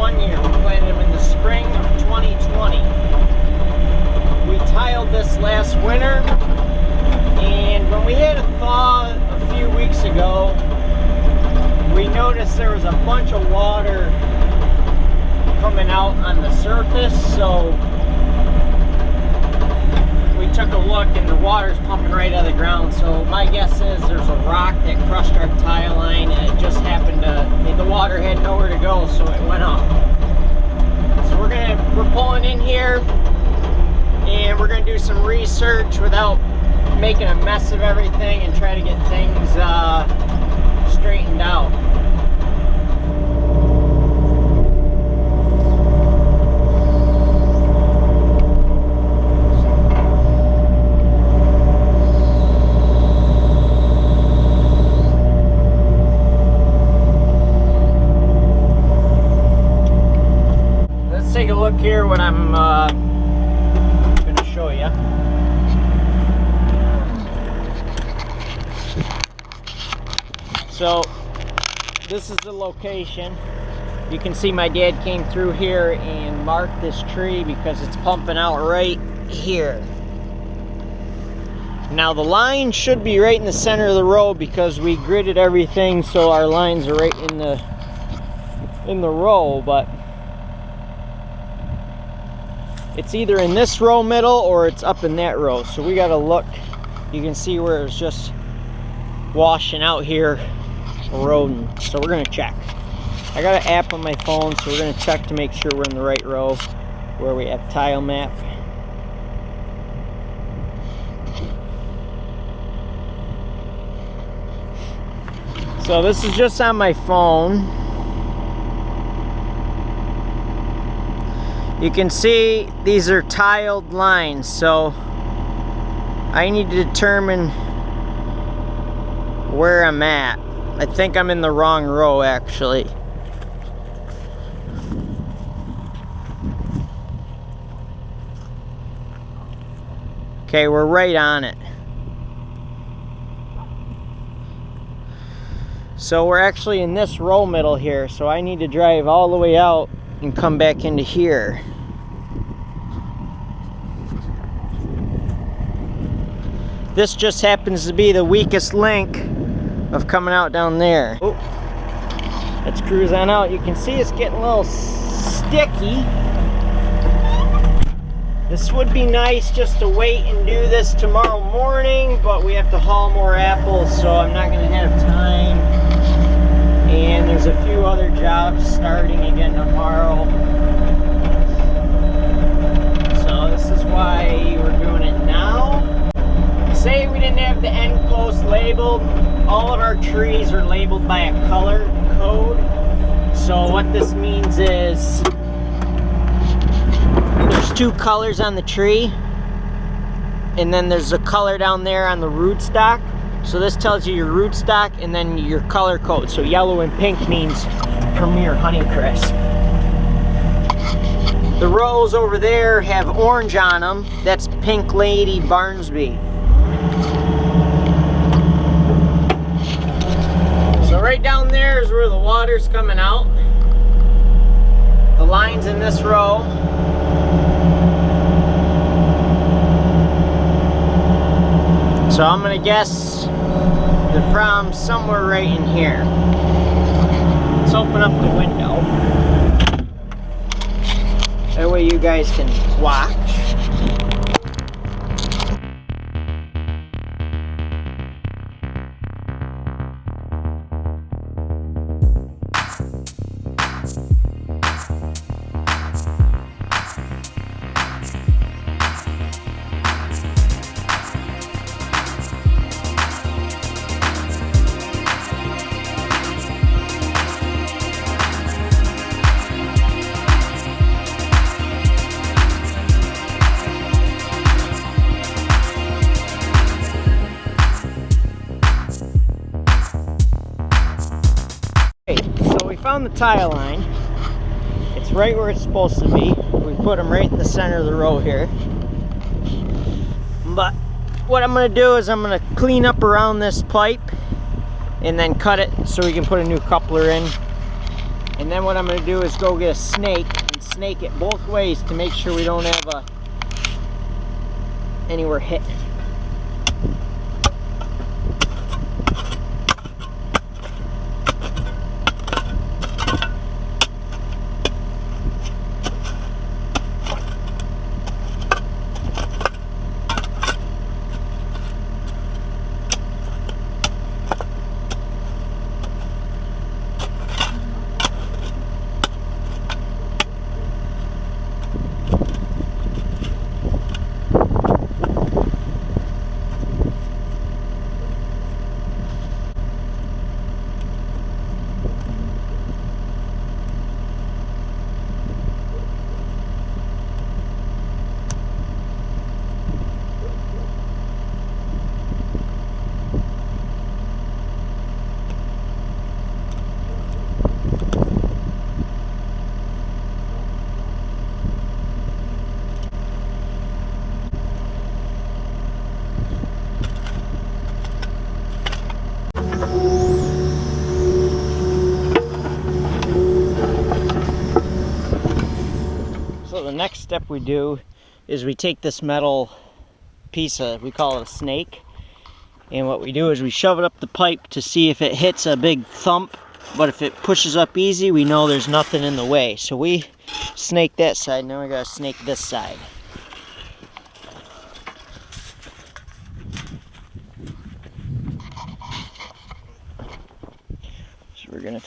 1 year. We planted them in the spring of 2020. We tiled this last winter, and when we had a thaw a few weeks ago, we noticed there was a bunch of water coming out on the surface, so we took a look and the water's pumping right out of the ground. So my guess is there's a rock that crushed our tile line, and it just happened to, the water had nowhere to go, so it went off. So we're pulling in here, and we're gonna do some research without making a mess of everything and try to get things straightened out. Let's take a look here what I'm going to show you. So this is the location. You can see my dad came through here and marked this tree because it's pumping out right here. Now the line should be right in the center of the row because we gridded everything so our lines are right in the row, but it's either in this row middle or it's up in that row. So we gotta look. You can see where it's just washing out here, eroding. So we're gonna check. I got an app on my phone, so we're gonna check to make sure we're in the right row where we have tile map. So this is just on my phone. You can see these are tiled lines, so I need to determine where I'm at. I think I'm in the wrong row, actually. Okay, we're right on it. So we're actually in this row middle here, so I need to drive all the way out and come back into here. This just happens to be the weakest link of coming out down there. Oh, let's cruise on out. You can see it's getting a little sticky. This would be nice just to wait and do this tomorrow morning, but we have to haul more apples, so I'm not going to have time. And there's a few other jobs starting again tomorrow. So this is why we're doing it now. Say we didn't have the end post labeled, all of our trees are labeled by a color code. So what this means is there's two colors on the tree, and then there's a color down there on the rootstock. So this tells you your rootstock and then your color code. So yellow and pink means Premier Honeycrisp. The rows over there have orange on them. That's Pink Lady Barnsby. So right down there is where the water's coming out. The line's in this row. So I'm gonna guess the problem's somewhere right in here. Let's open up the window. That way you guys can watch. Found the tile line. It's right where it's supposed to be. We put them right in the center of the row here. But what I'm going to do is I'm going to clean up around this pipe and then cut it so we can put a new coupler in. And then what I'm going to do is go get a snake and snake it both ways to make sure we don't have anywhere hitting it. So the next step we do is we take this metal piece of, we call it a snake, and what we do is we shove it up the pipe to see if it hits a big thump, but if it pushes up easy, we know there's nothing in the way. So we snake that side, now we gotta snake this side. So we're gonna,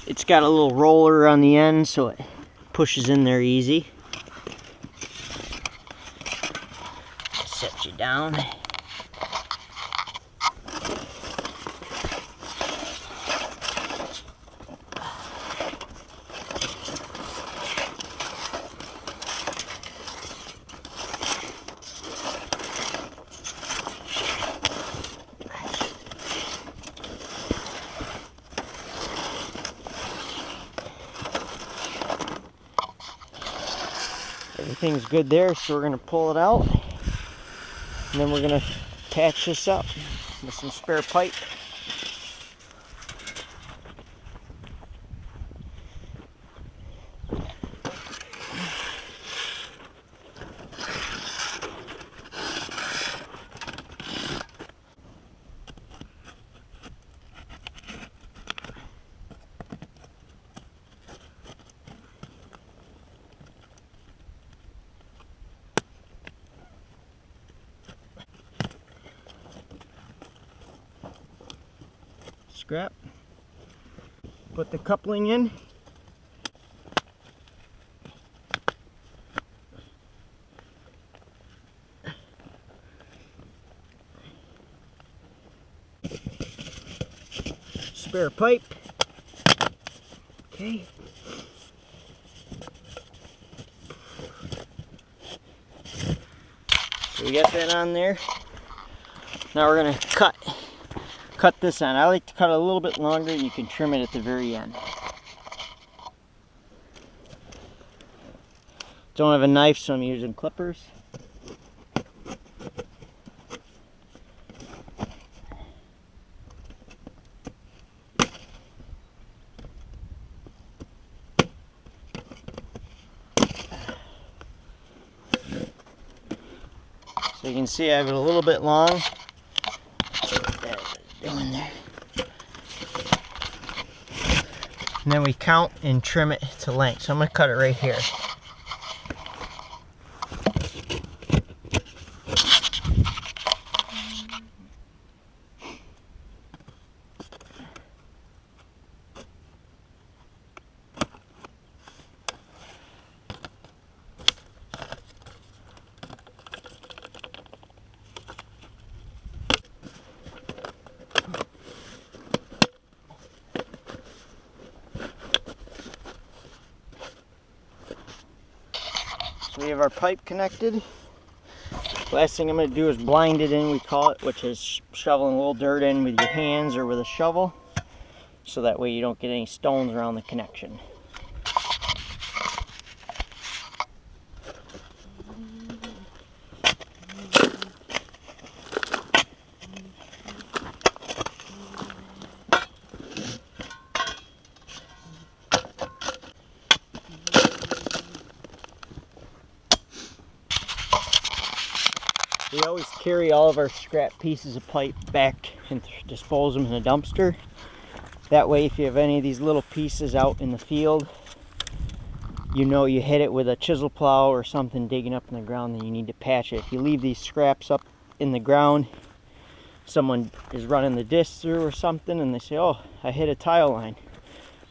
it's got a little roller on the end so it pushes in there easy. Set you down. Everything's good there, so we're going to pull it out. And then we're going to patch this up with some spare pipe. Scrap, put the coupling in, spare pipe, okay, so we got that on there. Now we're going to cut this on. I like to cut it a little bit longer, and you can trim it at the very end. Don't have a knife, so I'm using clippers. So you can see I have it a little bit long. Doing there. And then we count and trim it to length. So I'm going to cut it right here. So we have our pipe connected. Last thing I'm going to do is blind it in, we call it, which is shoveling a little dirt in with your hands or with a shovel, so that way you don't get any stones around the connection. We always carry all of our scrap pieces of pipe back and dispose them in a dumpster. That way, if you have any of these little pieces out in the field, you know you hit it with a chisel plow or something digging up in the ground, then you need to patch it. If you leave these scraps up in the ground, someone is running the disc through or something and they say, oh, I hit a tile line.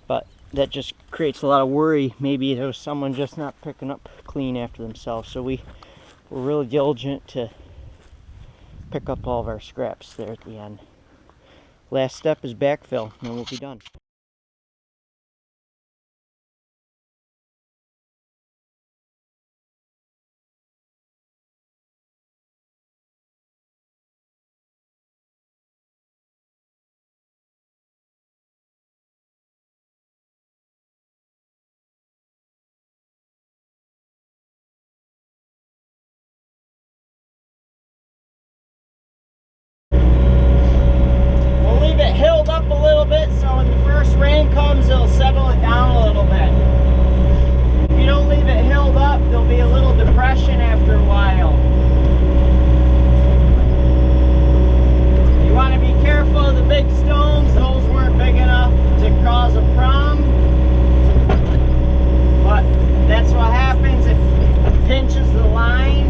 But that just creates a lot of worry. Maybe there was someone just not picking up clean after themselves. So we're really diligent to pick up all of our scraps there at the end. Last step is backfill, and then we'll be done. Hilled up a little bit, so when the first rain comes, it'll settle it down a little bit. If you don't leave it hilled up, there'll be a little depression after a while. You want to be careful of the big stones. Those weren't big enough to cause a problem, but that's what happens. It pinches the line,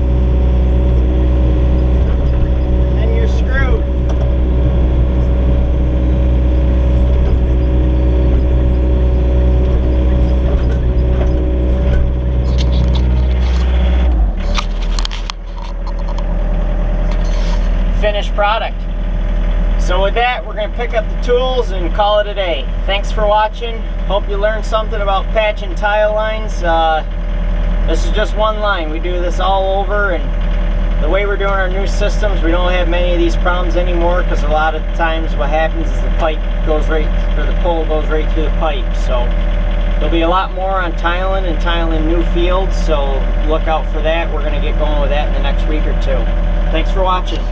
and you're screwed. Finished product. So with that, we're going to pick up the tools and call it a day. Thanks for watching. Hope you learned something about patching tile lines. This is just one line. We do this all over, and the way we're doing our new systems, we don't have many of these problems anymore, because a lot of times what happens is the pipe goes right, or the pole goes right through the pipe. So there'll be a lot more on tiling and tiling new fields, so look out for that. We're going to get going with that in the next week or two. Thanks for watching.